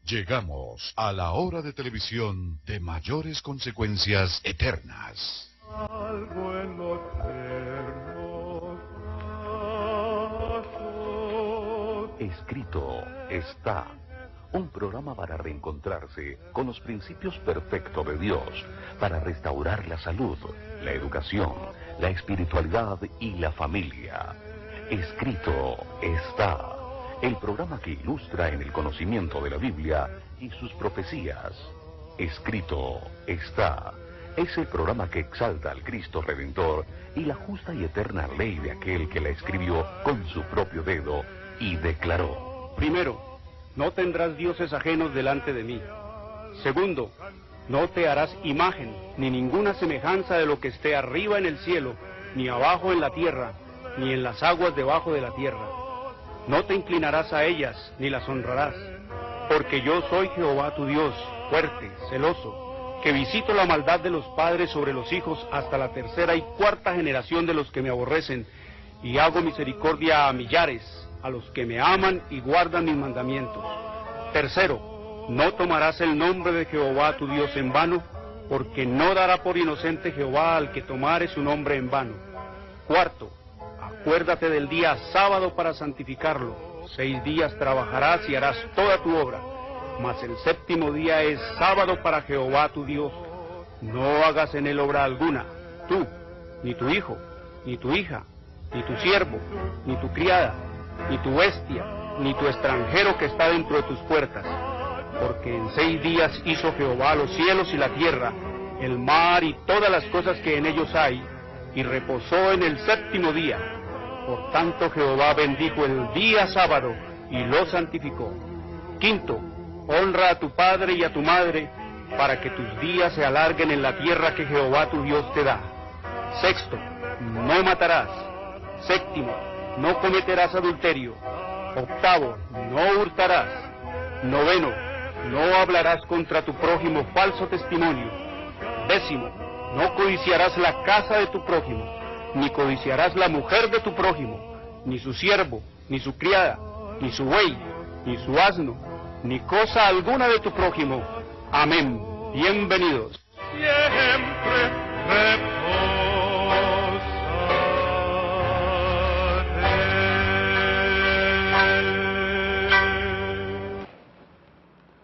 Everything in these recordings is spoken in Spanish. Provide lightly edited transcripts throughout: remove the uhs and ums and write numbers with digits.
Llegamos a la hora de televisión de mayores consecuencias eternas. Algo en los eternos brazos. Escrito está. Un programa para reencontrarse con los principios perfectos de Dios, para restaurar la salud, la educación, la espiritualidad y la familia. Escrito está. El programa que ilustra en el conocimiento de la Biblia y sus profecías. Escrito está. Es el programa que exalta al Cristo Redentor y la justa y eterna ley de aquel que la escribió con su propio dedo y declaró. Primero, no tendrás dioses ajenos delante de mí. Segundo, no te harás imagen, ni ninguna semejanza de lo que esté arriba en el cielo, ni abajo en la tierra, ni en las aguas debajo de la tierra. No te inclinarás a ellas, ni las honrarás, porque yo soy Jehová tu Dios, fuerte, celoso, que visito la maldad de los padres sobre los hijos hasta la tercera y cuarta generación de los que me aborrecen, y hago misericordia a millares, a los que me aman y guardan mis mandamientos. Tercero, no tomarás el nombre de Jehová tu Dios en vano, porque no dará por inocente Jehová al que tomare su nombre en vano. Cuarto, acuérdate del día sábado para santificarlo. 6 días trabajarás y harás toda tu obra, mas el séptimo día es sábado para Jehová tu Dios. No hagas en él obra alguna, tú, ni tu hijo, ni tu hija, ni tu siervo, ni tu criada, ni tu bestia, ni tu extranjero que está dentro de tus puertas. Porque en 6 días hizo Jehová los cielos y la tierra, el mar y todas las cosas que en ellos hay, y reposó en el séptimo día. Por tanto Jehová bendijo el día sábado y lo santificó. Quinto, honra a tu padre y a tu madre, para que tus días se alarguen en la tierra que Jehová tu Dios te da. Sexto, no matarás. Séptimo, no cometerás adulterio. Octavo, no hurtarás. Noveno, no hablarás contra tu prójimo falso testimonio. Décimo, no codiciarás la casa de tu prójimo, ni codiciarás la mujer de tu prójimo, ni su siervo, ni su criada, ni su buey, ni su asno, ni cosa alguna de tu prójimo. Amén. Bienvenidos. Siempre reposaré.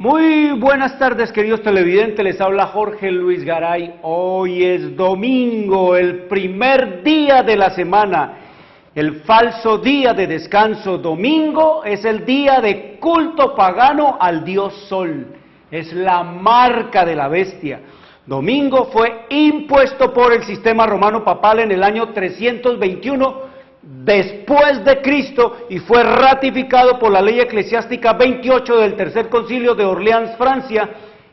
Muy buenas tardes, queridos televidentes, les habla Jorge Luis Garay. Hoy es domingo, el primer día de la semana, el falso día de descanso. Domingo es el día de culto pagano al dios Sol, es la marca de la bestia. Domingo fue impuesto por el sistema romano papal en el año 321 después de Cristo y fue ratificado por la ley eclesiástica 28 del Tercer Concilio de Orleans, Francia,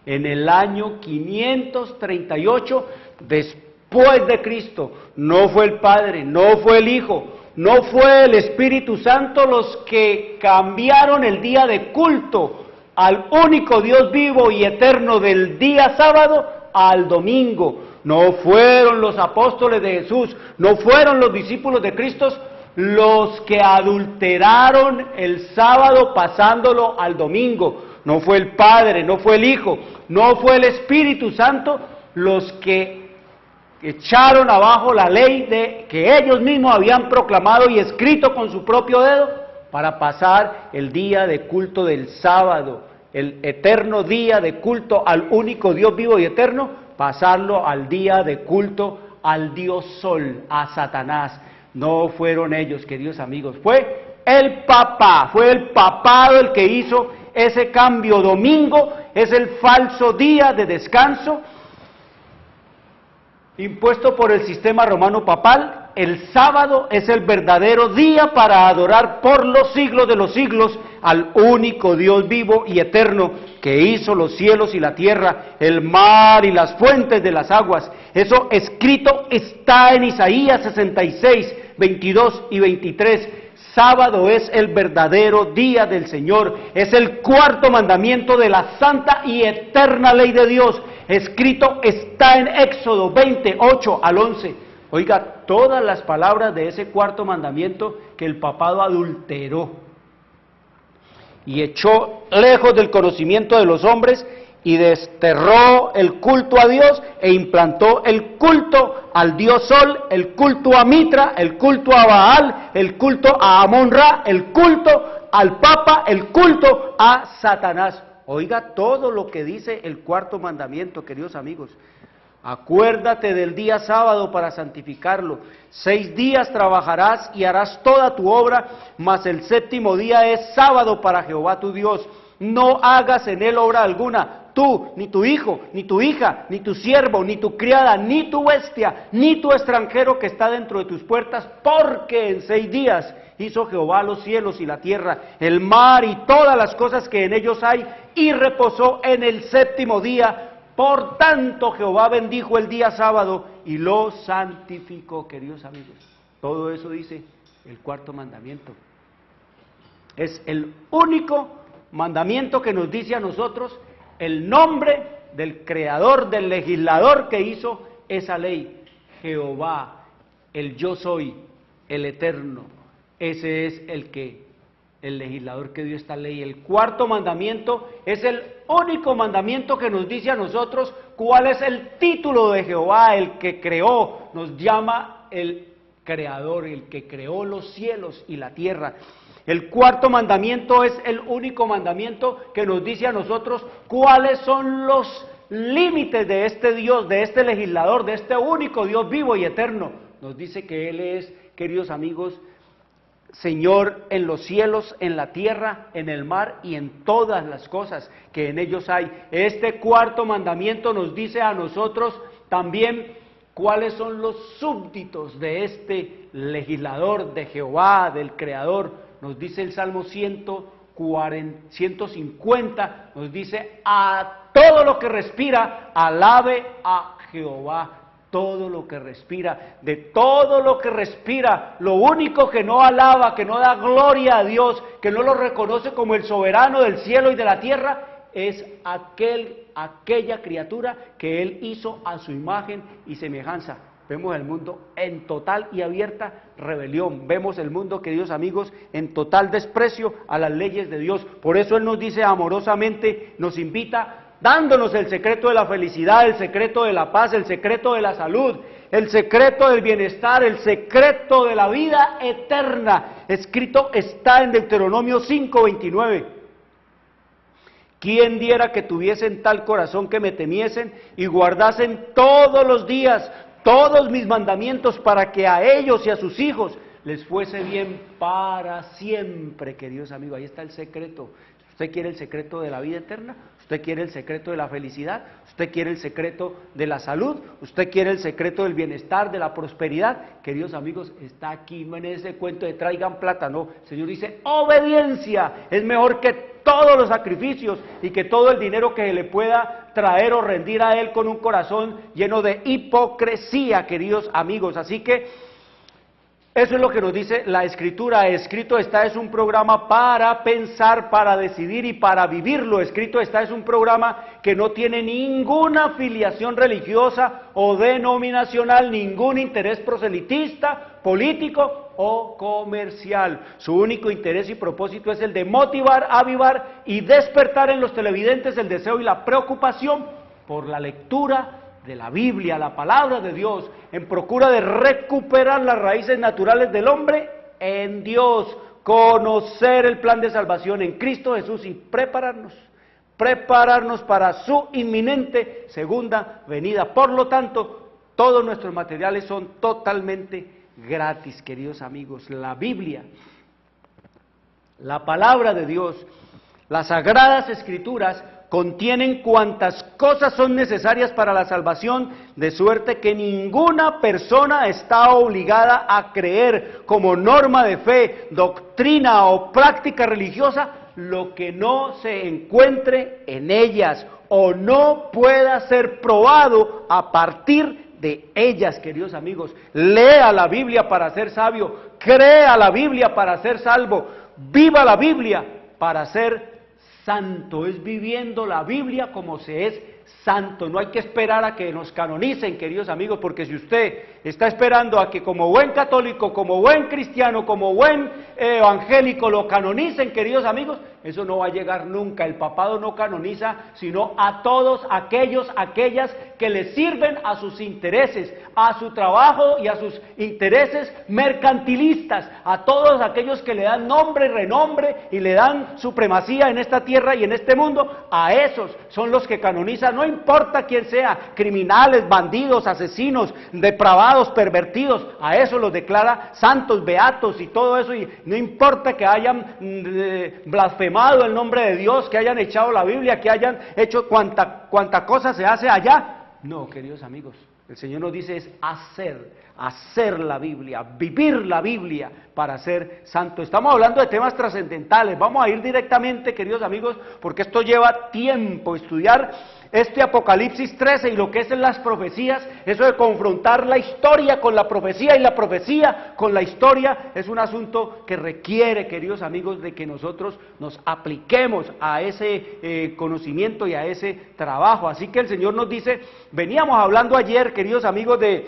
en el año 538 después de Cristo. No fue el Padre, no fue el Hijo, no fue el Espíritu Santo los que cambiaron el día de culto al único Dios vivo y eterno del día sábado al domingo. No fueron los apóstoles de Jesús, no fueron los discípulos de Cristo los que adulteraron el sábado pasándolo al domingo. No fue el Padre, no fue el Hijo, no fue el Espíritu Santo los que echaron abajo la ley que ellos mismos habían proclamado y escrito con su propio dedo para pasar el día de culto del sábado, el eterno día de culto al único Dios vivo y eterno, pasarlo al día de culto al dios Sol, a Satanás. No fueron ellos, queridos amigos, fue el Papa, fue el papado el que hizo ese cambio. Domingo es el falso día de descanso impuesto por el sistema romano papal. El sábado es el verdadero día para adorar por los siglos de los siglos al único Dios vivo y eterno que hizo los cielos y la tierra, el mar y las fuentes de las aguas. Eso escrito está en Isaías 66, 22 y 23. Sábado es el verdadero día del Señor, es el cuarto mandamiento de la santa y eterna ley de Dios. Escrito está en Éxodo 28 al 11. Oiga, todas las palabras de ese cuarto mandamiento que el papado adulteró. y echó lejos del conocimiento de los hombres y desterró el culto a Dios e implantó el culto al dios Sol, el culto a Mitra, el culto a Baal, el culto a Amón-Ra, el culto al Papa, el culto a Satanás. Oiga todo lo que dice el cuarto mandamiento, queridos amigos. Acuérdate del día sábado para santificarlo. 6 días trabajarás y harás toda tu obra, mas el séptimo día es sábado para Jehová tu Dios. No hagas en él obra alguna, tú, ni tu hijo, ni tu hija, ni tu siervo, ni tu criada, ni tu bestia, ni tu extranjero que está dentro de tus puertas, porque en 6 días hizo Jehová los cielos y la tierra, el mar y todas las cosas que en ellos hay, y reposó en el séptimo día. Por tanto, Jehová bendijo el día sábado y lo santificó, queridos amigos. Todo eso dice el cuarto mandamiento. Es el único mandamiento que nos dice a nosotros el nombre del creador, del legislador que hizo esa ley. Jehová, el yo soy, el eterno. Ese es el legislador que dio esta ley. El cuarto mandamiento es el único mandamiento que nos dice a nosotros cuál es el título de Jehová, el que creó. Nos llama el creador, el que creó los cielos y la tierra. El cuarto mandamiento es el único mandamiento que nos dice a nosotros cuáles son los límites de este Dios, de este legislador, de este único Dios vivo y eterno. Nos dice que Él es, queridos amigos, Señor en los cielos, en la tierra, en el mar y en todas las cosas que en ellos hay. Este cuarto mandamiento nos dice a nosotros también cuáles son los súbditos de este legislador, de Jehová, del Creador. Nos dice el Salmo 150, nos dice: a todo lo que respira, alabe a Jehová. Todo lo que respira, de todo lo que respira, lo único que no alaba, que no da gloria a Dios, que no lo reconoce como el soberano del cielo y de la tierra, es aquella criatura que Él hizo a su imagen y semejanza. Vemos el mundo en total y abierta rebelión. Vemos el mundo, queridos amigos, en total desprecio a las leyes de Dios. Por eso Él nos dice amorosamente, nos invita, dándonos el secreto de la felicidad, el secreto de la paz, el secreto de la salud, el secreto del bienestar, el secreto de la vida eterna. Escrito está en Deuteronomio 5:29. ¿Quién diera que tuviesen tal corazón que me temiesen y guardasen todos los días todos mis mandamientos, para que a ellos y a sus hijos les fuese bien para siempre? Queridos amigos, ahí está el secreto. ¿Usted quiere el secreto de la vida eterna? ¿Usted quiere el secreto de la felicidad? ¿Usted quiere el secreto de la salud? ¿Usted quiere el secreto del bienestar, de la prosperidad? Queridos amigos, está aquí, no en ese cuento de traigan plata, no. El Señor dice, obediencia es mejor que todos los sacrificios y que todo el dinero que le pueda traer o rendir a Él con un corazón lleno de hipocresía, queridos amigos. Así que eso es lo que nos dice la Escritura. Escrito está es un programa para pensar, para decidir y para vivirlo. Escrito está es un programa que no tiene ninguna afiliación religiosa o denominacional, ningún interés proselitista, político o comercial. Su único interés y propósito es el de motivar, avivar y despertar en los televidentes el deseo y la preocupación por la lectura de la Biblia, la palabra de Dios, en procura de recuperar las raíces naturales del hombre en Dios, conocer el plan de salvación en Cristo Jesús y prepararnos para su inminente segunda venida. Por lo tanto, todos nuestros materiales son totalmente gratis, queridos amigos. La Biblia, la palabra de Dios, las sagradas escrituras contienen cuantas cosas son necesarias para la salvación, de suerte que ninguna persona está obligada a creer como norma de fe, doctrina o práctica religiosa lo que no se encuentre en ellas o no pueda ser probado a partir de ellas, queridos amigos. Lea la Biblia para ser sabio, crea la Biblia para ser salvo, viva la Biblia para ser santo. Es viviendo la Biblia como se es santo. No hay que esperar a que nos canonicen, queridos amigos, porque si usted está esperando a que como buen católico, como buen cristiano, como buen evangélico lo canonicen, queridos amigos, eso no va a llegar nunca. El papado no canoniza, sino a todos aquellas que le sirven a sus intereses, a su trabajo y a sus intereses mercantilistas, a todos aquellos que le dan nombre y renombre y le dan supremacía en esta tierra y en este mundo. A esos son los que canonizan, no importa quién sea, criminales, bandidos, asesinos, depravados, pervertidos, a esos los declara santos, beatos y todo eso, y no importa que hayan blasfemado el nombre de Dios, que hayan echado la Biblia, que hayan hecho cuanta cosa se hace allá. No, queridos amigos, el Señor nos dice es hacer la Biblia, vivir la Biblia para ser santo. Estamos hablando de temas trascendentales, vamos a ir directamente, queridos amigos, porque esto lleva tiempo estudiar este Apocalipsis 13 y lo que es en las profecías, eso de confrontar la historia con la profecía y la profecía con la historia, es un asunto que requiere, queridos amigos, de que nosotros nos apliquemos a ese conocimiento y a ese trabajo. Así que el Señor nos dice, veníamos hablando ayer, queridos amigos, de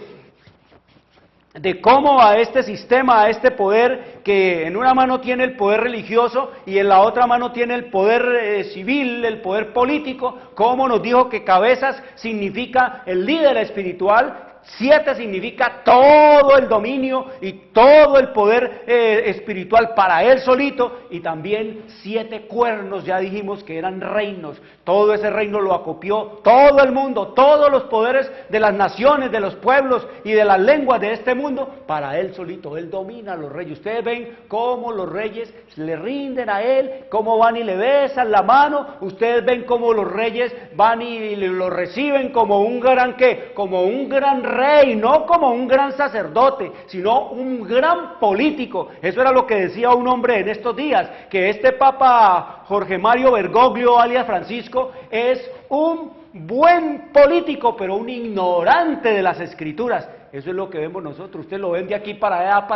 cómo a este sistema, a este poder que en una mano tiene el poder religioso y en la otra mano tiene el poder civil, el poder político, cómo nos dijo que cabezas significa el líder espiritual, 7 significa todo el dominio y todo el poder espiritual para él solito, y también 7 cuernos, ya dijimos que eran reinos. Todo ese reino lo acopió todo el mundo, todos los poderes de las naciones, de los pueblos y de las lenguas de este mundo, para él solito. Él domina a los reyes. Ustedes ven cómo los reyes le rinden a él, cómo van y le besan la mano. Ustedes ven cómo los reyes van y lo reciben como un gran, ¿qué? Como un gran rey, no como un gran sacerdote, sino un gran político. Eso era lo que decía un hombre en estos días, que este Papa Jorge Mario Bergoglio, alias Francisco, es un buen político, pero un ignorante de las Escrituras. Eso es lo que vemos nosotros. Usted lo ven de aquí para allá.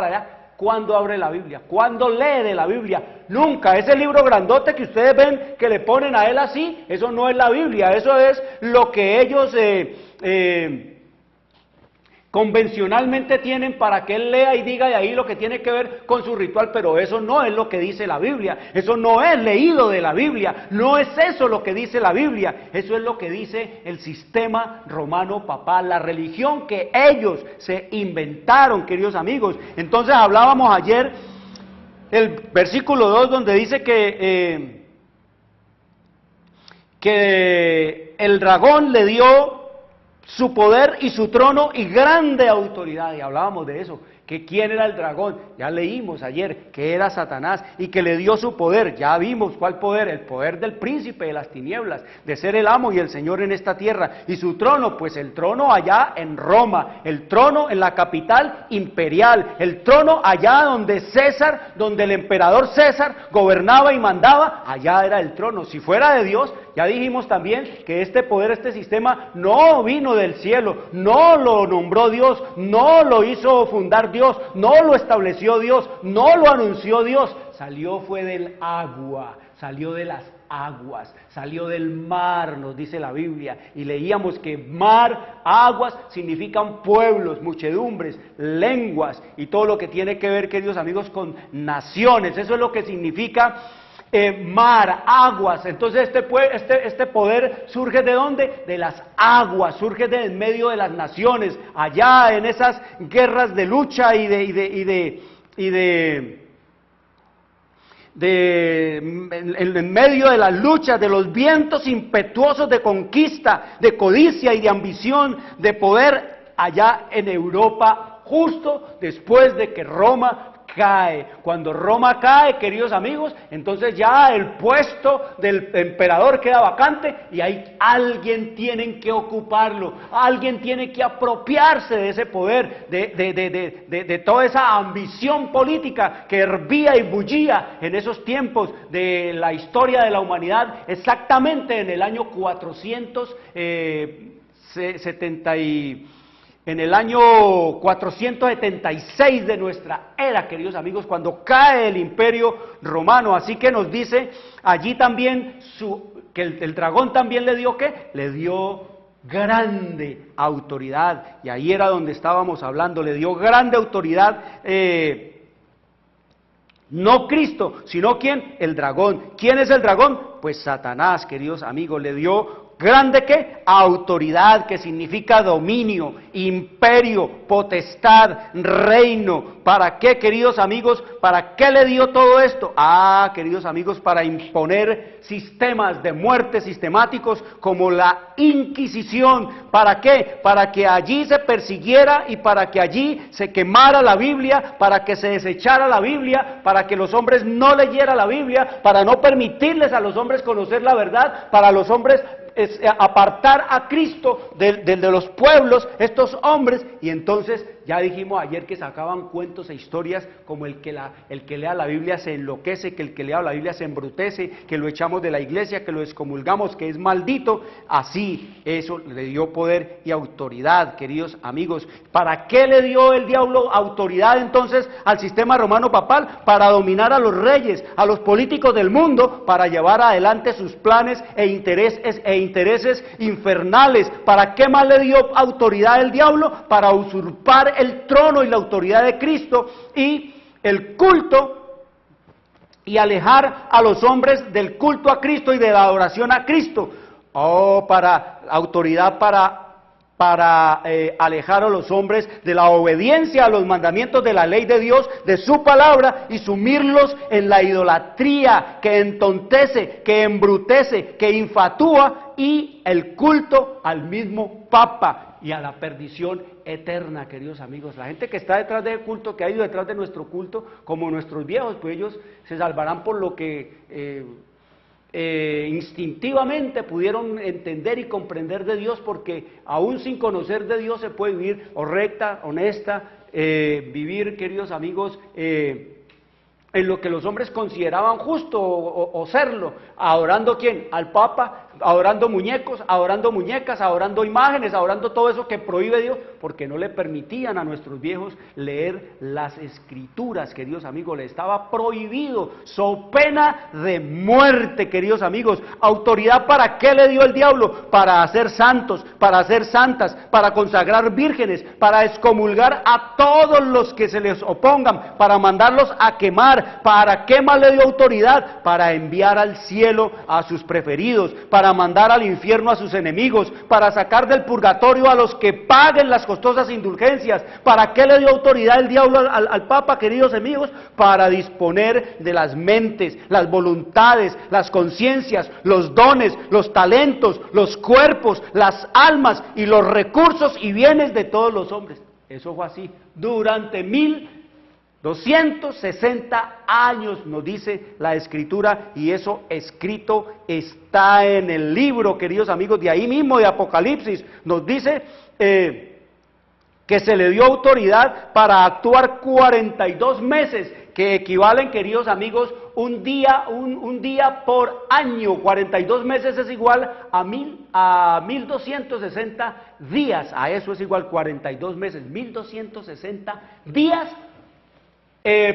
¿Cuándo abre la Biblia? ¿Cuándo lee de la Biblia? Nunca. Ese libro grandote que ustedes ven que le ponen a él así, eso no es la Biblia, eso es lo que ellos convencionalmente tienen para que él lea y diga de ahí lo que tiene que ver con su ritual, pero eso no es lo que dice la Biblia, eso no es leído de la Biblia, no es eso lo que dice la Biblia, eso es lo que dice el sistema romano papal, la religión que ellos se inventaron, queridos amigos. Entonces hablábamos ayer el versículo 2 donde dice que el dragón le dio su poder y su trono y grande autoridad, y hablábamos de eso, que quién era el dragón, ya leímos ayer que era Satanás y que le dio su poder, ya vimos cuál poder, el poder del príncipe de las tinieblas, de ser el amo y el señor en esta tierra, y su trono, pues el trono allá en Roma, el trono en la capital imperial, el trono allá donde César, donde el emperador César gobernaba y mandaba, allá era el trono. Si fuera de Dios, ya dijimos también que este poder, este sistema no vino del cielo, no lo nombró Dios, no lo hizo fundar Dios, no lo estableció Dios, no lo anunció Dios, salió fue del agua, salió de las aguas, salió del mar, nos dice la Biblia, y leíamos que mar, aguas, significan pueblos, muchedumbres, lenguas, y todo lo que tiene que ver, queridos amigos, con naciones. Eso es lo que significa mar, aguas. Entonces este poder surge ¿de dónde? De las aguas, surge de en medio de las naciones, allá en esas guerras de lucha en medio de las luchas, de los vientos impetuosos de conquista, de codicia y de ambición, de poder, allá en Europa, justo después de que Roma cae. Cuando Roma cae, queridos amigos, entonces ya el puesto del emperador queda vacante y ahí alguien tiene que ocuparlo, alguien tiene que apropiarse de ese poder, de toda esa ambición política que hervía y bullía en esos tiempos de la historia de la humanidad, exactamente en el año 470 en el año 476 de nuestra era, queridos amigos, cuando cae el imperio romano. Así que nos dice allí también que el dragón también le dio ¿qué? Le dio grande autoridad, y ahí era donde estábamos hablando, le dio grande autoridad, no Cristo, sino ¿quién? El dragón. ¿Quién es el dragón? Pues Satanás, queridos amigos, le dio grande ¿qué? Autoridad, que significa dominio, imperio, potestad, reino. ¿Para qué, queridos amigos? ¿Para qué le dio todo esto? Queridos amigos, para imponer sistemas de muerte sistemáticos como la Inquisición. ¿Para qué? Para que allí se persiguiera y para que allí se quemara la Biblia, para que se desechara la Biblia, para que los hombres no leyeran la Biblia, para no permitirles a los hombres conocer la verdad, para los hombres apartar a Cristo de los pueblos, estos hombres. Y entonces ya dijimos ayer que sacaban cuentos e historias como el que lea la Biblia se enloquece, que el que lea la Biblia se embrutece, que lo echamos de la iglesia, que lo excomulgamos, que es maldito. Así, eso le dio poder y autoridad, queridos amigos. ¿Para qué le dio el diablo autoridad entonces al sistema romano papal? Para dominar a los reyes, a los políticos del mundo, para llevar adelante sus planes e intereses infernales. ¿Para qué más le dio autoridad el diablo? Para usurpar el trono y la autoridad de Cristo y el culto, y alejar a los hombres del culto a Cristo y de la adoración a Cristo. Para autoridad para alejar a los hombres de la obediencia a los mandamientos de la ley de Dios, de su palabra, y sumirlos en la idolatría que entontece, que embrutece, que infatúa, y el culto al mismo Papa y a la perdición eterna, queridos amigos. La gente que está detrás del culto, que ha ido detrás de nuestro culto, como nuestros viejos, pues ellos se salvarán por lo que instintivamente pudieron entender y comprender de Dios, porque aún sin conocer de Dios se puede vivir recta, honesta, vivir, queridos amigos, en lo que los hombres consideraban justo o serlo, adorando ¿quién? Al Papa, adorando muñecos, adorando muñecas, adorando imágenes, adorando todo eso que prohíbe Dios, porque no le permitían a nuestros viejos leer las Escrituras, queridos amigos. Le estaba prohibido, so pena de muerte, queridos amigos. ¿Autoridad para qué le dio el diablo? Para hacer santos, para hacer santas, para consagrar vírgenes, para excomulgar a todos los que se les opongan, para mandarlos a quemar. ¿Para qué más le dio autoridad? Para enviar al cielo a sus preferidos, para mandar al infierno a sus enemigos, para sacar del purgatorio a los que paguen las costosas indulgencias. ¿Para qué le dio autoridad el diablo al Papa, queridos amigos? Para disponer de las mentes, las voluntades, las conciencias, los dones, los talentos, los cuerpos, las almas y los recursos y bienes de todos los hombres. Eso fue así durante 1260 años, nos dice la Escritura, y eso escrito está en el libro, queridos amigos, de ahí mismo de Apocalipsis. Nos dice que se le dio autoridad para actuar 42 meses, que equivalen, queridos amigos, un día por año. 42 meses es igual a 1260 días, a eso es igual 42 meses, 1260 días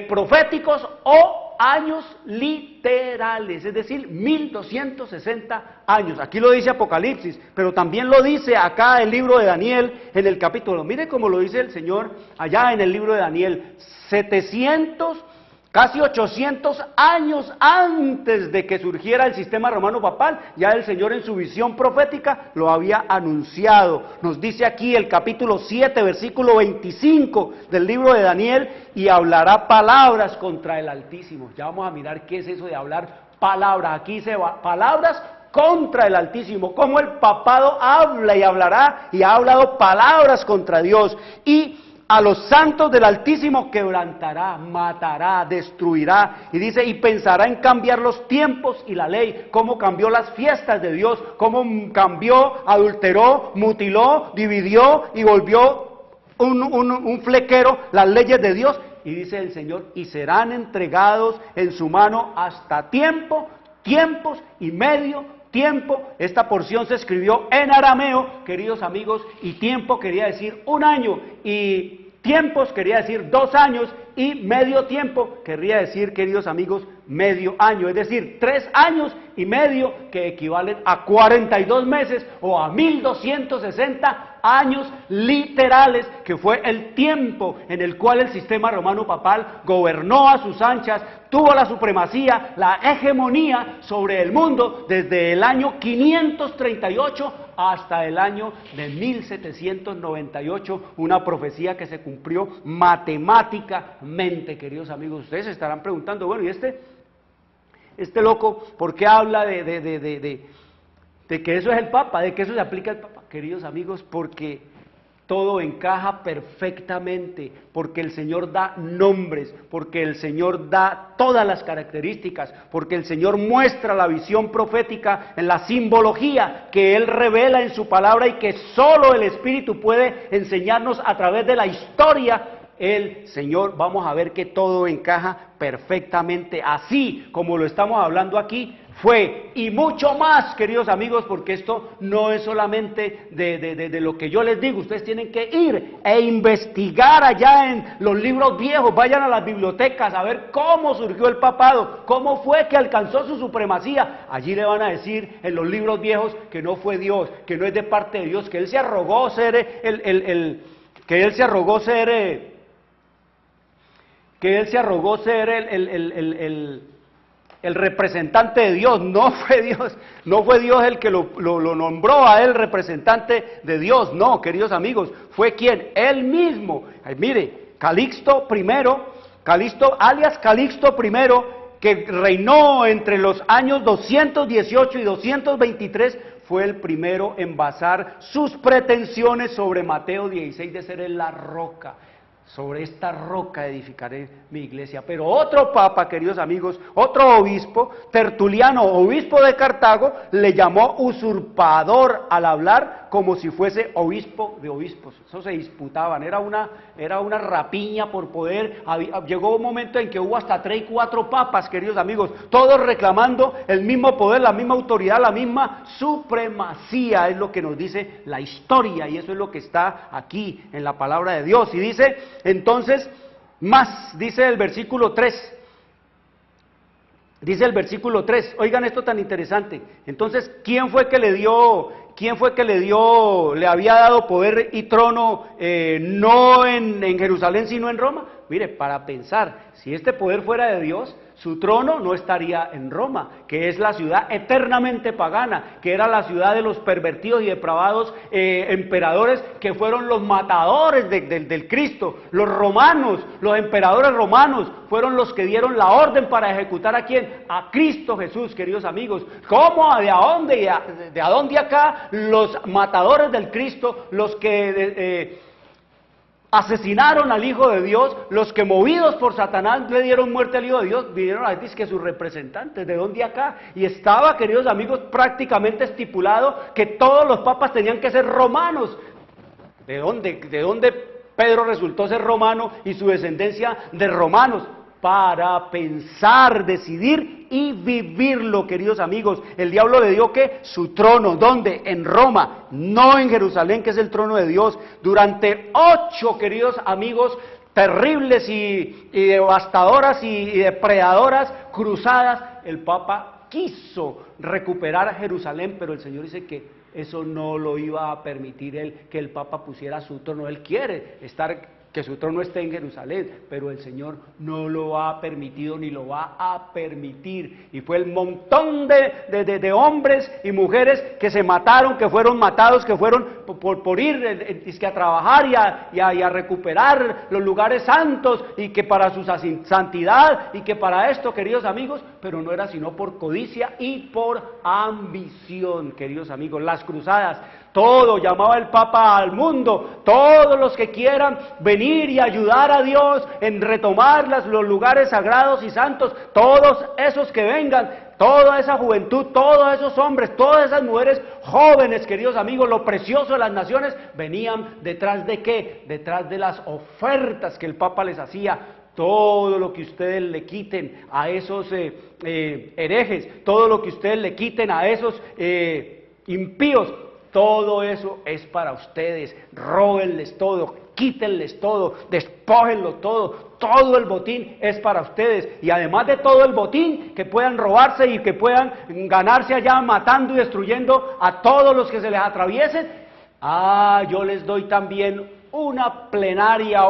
proféticos o años literales, es decir, 1260 años. Aquí lo dice Apocalipsis, pero también lo dice acá el libro de Daniel en el capítulo. Mire cómo lo dice el Señor allá en el libro de Daniel, 700, casi 800 años antes de que surgiera el sistema romano papal, ya el Señor en su visión profética lo había anunciado. Nos dice aquí el capítulo 7, versículo 25 del libro de Daniel: y hablará palabras contra el Altísimo. Ya vamos a mirar qué es eso de hablar palabras. Aquí se va, palabras contra el Altísimo, como el papado habla y hablará, y ha hablado palabras contra Dios. Y a los santos del Altísimo quebrantará, matará, destruirá, y dice, y pensará en cambiar los tiempos y la ley, cómo cambió las fiestas de Dios, cómo cambió, adulteró, mutiló, dividió y volvió un flequero las leyes de Dios. Y dice el Señor, y serán entregados en su mano hasta tiempo tiempos y medio tiempo. Esta porción se escribió en arameo, queridos amigos, y tiempo quería decir un año, y tiempos quería decir 2 años, y medio tiempo querría decir, queridos amigos, medio año, es decir, 3 años y medio, que equivalen a 42 meses o a 1260 años literales, que fue el tiempo en el cual el sistema romano papal gobernó a sus anchas, tuvo la supremacía, la hegemonía sobre el mundo desde el año 538 hasta el año de 1798, una profecía que se cumplió matemáticamente, queridos amigos. Ustedes se estarán preguntando, bueno, ¿y este loco por qué habla de que eso es el Papa, de que eso se aplica al Papa? Queridos amigos, porque todo encaja perfectamente, porque el Señor da nombres, porque el Señor da todas las características, porque el Señor muestra la visión profética en la simbología que Él revela en su palabra y que solo el Espíritu puede enseñarnos a través de la historia. El Señor, vamos a ver que todo encaja perfectamente, así como lo estamos hablando aquí, fue, y mucho más, queridos amigos, porque esto no es solamente de lo que yo les digo. Ustedes tienen que ir e investigar allá en los libros viejos, vayan a las bibliotecas a ver cómo surgió el papado, cómo fue que alcanzó su supremacía. Allí le van a decir en los libros viejos que no fue Dios, que no es de parte de Dios, que Él se arrogó ser el representante de Dios. No fue Dios el que lo nombró a él representante de Dios, no, queridos amigos, fue quien, él mismo. Mire, Calixto alias Calixto I, que reinó entre los años 218 y 223, fue el primero en basar sus pretensiones sobre Mateo 16 de ser en la roca. Sobre esta roca edificaré mi iglesia. Pero otro papa, queridos amigos, otro obispo, Tertuliano, obispo de Cartago, le llamó usurpador al hablar como si fuese obispo de obispos. Eso se disputaban, era una rapiña por poder. Llegó un momento en que hubo hasta 3 y 4 papas, queridos amigos, todos reclamando el mismo poder, la misma autoridad, la misma supremacía. Es lo que nos dice la historia, y eso es lo que está aquí en la palabra de Dios. Y dice, entonces, más, dice el versículo 3, oigan esto tan interesante. Entonces, ¿quién fue que le había dado poder y trono, no en Jerusalén, sino en Roma? Mire, para pensar, si este poder fuera de Dios, su trono no estaría en Roma, que es la ciudad eternamente pagana, que era la ciudad de los pervertidos y depravados emperadores, que fueron los matadores del Cristo. Los romanos, los emperadores romanos, fueron los que dieron la orden para ejecutar ¿a quién? A Cristo Jesús, queridos amigos. ¿Cómo? ¿De a dónde acá? Los matadores del Cristo, los que asesinaron al Hijo de Dios, los que movidos por Satanás le dieron muerte al Hijo de Dios, vinieron a decir que sus representantes, ¿de dónde acá? Y estaba, queridos amigos, prácticamente estipulado que todos los papas tenían que ser romanos. ¿De dónde Pedro resultó ser romano y su descendencia de romanos? Para pensar, decidir y vivirlo, queridos amigos. El diablo le dio ¿qué? Su trono. ¿Dónde? En Roma, no en Jerusalén, que es el trono de Dios. Durante 8, queridos amigos, terribles y devastadoras y depredadoras cruzadas, el Papa quiso recuperar Jerusalén, pero el Señor dice que eso no lo iba a permitir él, que el Papa pusiera su trono. Él quiere que su trono esté en Jerusalén, pero el Señor no lo ha permitido ni lo va a permitir. Y fue el montón de hombres y mujeres que se mataron, que fueron matados, que fueron por ir a trabajar y a recuperar los lugares santos, y que para su santidad, y que para esto, queridos amigos, pero no era sino por codicia y por ambición, queridos amigos. Las cruzadas, todo, llamaba el Papa al mundo, todos los que quieran venir y ayudar a Dios en retomar los lugares sagrados y santos, todos esos que vengan, toda esa juventud, todos esos hombres, todas esas mujeres jóvenes, queridos amigos, lo precioso de las naciones, venían detrás de ¿qué? Detrás de las ofertas que el Papa les hacía. todo lo que ustedes le quiten a esos herejes, todo lo que ustedes le quiten a esos impíos, todo eso es para ustedes. Róbenles todo, quítenles todo, despójenlo todo, todo el botín es para ustedes. Y además de todo el botín, que puedan robarse y que puedan ganarse allá matando y destruyendo a todos los que se les atraviesen, yo les doy también una plenaria,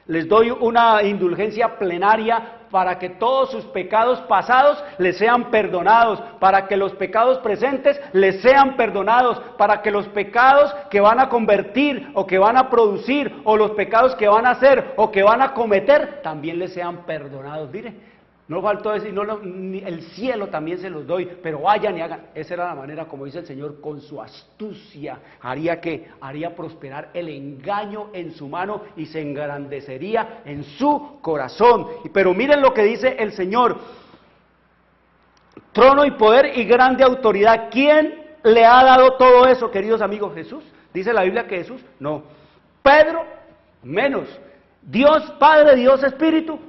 les doy una indulgencia plenaria para que todos sus pecados pasados les sean perdonados, para que los pecados presentes les sean perdonados, para que los pecados que van a convertir o que van a producir, o los pecados que van a hacer o que van a cometer, también les sean perdonados. Mire, no faltó decir, el cielo también se los doy, pero vayan y hagan. Esa era la manera, como dice el Señor, con su astucia, haría prosperar el engaño en su mano y se engrandecería en su corazón. Pero miren lo que dice el Señor: trono y poder y grande autoridad. ¿Quién le ha dado todo eso, queridos amigos? ¿Jesús? ¿Dice la Biblia que Jesús? No. ¿Pedro? Menos. ¿Dios Padre, Dios Espíritu?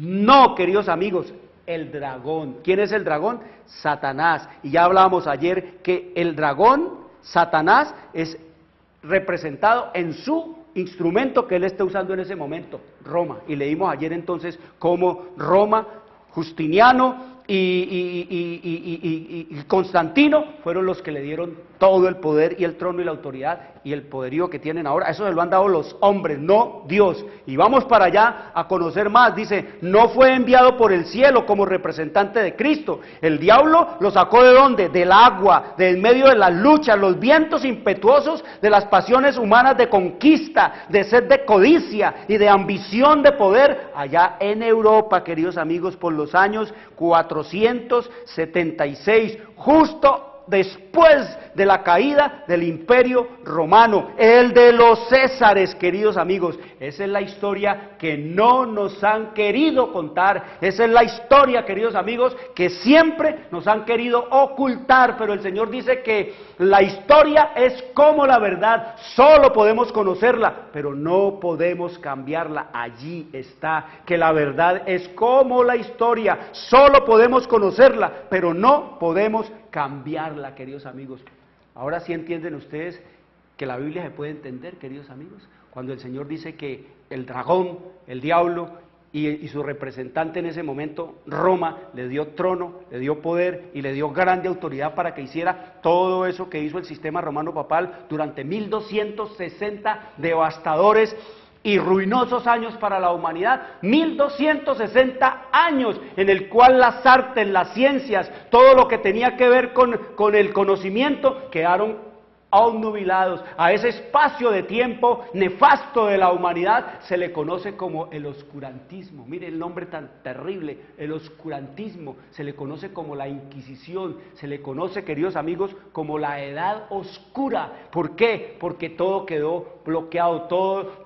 No, queridos amigos, el dragón. ¿Quién es el dragón? Satanás. Y ya hablábamos ayer que el dragón, Satanás, es representado en su instrumento que él está usando en ese momento, Roma. Y leímos ayer entonces cómo Roma, Justiniano y Constantino fueron los que le dieron todo el poder y el trono y la autoridad y el poderío que tienen ahora. Eso se lo han dado los hombres, no Dios. Y vamos para allá a conocer más. Dice, no fue enviado por el cielo como representante de Cristo. El diablo lo sacó ¿de dónde? Del agua, de en medio de las luchas, los vientos impetuosos de las pasiones humanas de conquista, de sed de codicia y de ambición de poder, allá en Europa, queridos amigos, por los años 476, justo después de la caída del Imperio Romano, el de los Césares, queridos amigos. Esa es la historia que no nos han querido contar, esa es la historia, queridos amigos, que siempre nos han querido ocultar, pero el Señor dice que la historia es como la verdad, solo podemos conocerla, pero no podemos cambiarla. Allí está, que la verdad es como la historia, solo podemos conocerla, pero no podemos cambiarla, queridos amigos. Ahora sí entienden ustedes que la Biblia se puede entender, queridos amigos, cuando el Señor dice que el dragón, el diablo y su representante en ese momento, Roma, le dio trono, le dio poder y le dio grande autoridad para que hiciera todo eso que hizo el sistema romano papal durante 1260 devastadores y ruinosos años para la humanidad, 1260 años en el cual las artes, las ciencias, todo lo que tenía que ver con el conocimiento quedaron obnubilados. A ese espacio de tiempo nefasto de la humanidad se le conoce como el oscurantismo. Mire el nombre tan terrible, el oscurantismo. Se le conoce como la Inquisición, se le conoce, queridos amigos, como la Edad Oscura. ¿Por qué? Porque todo quedó bloqueado,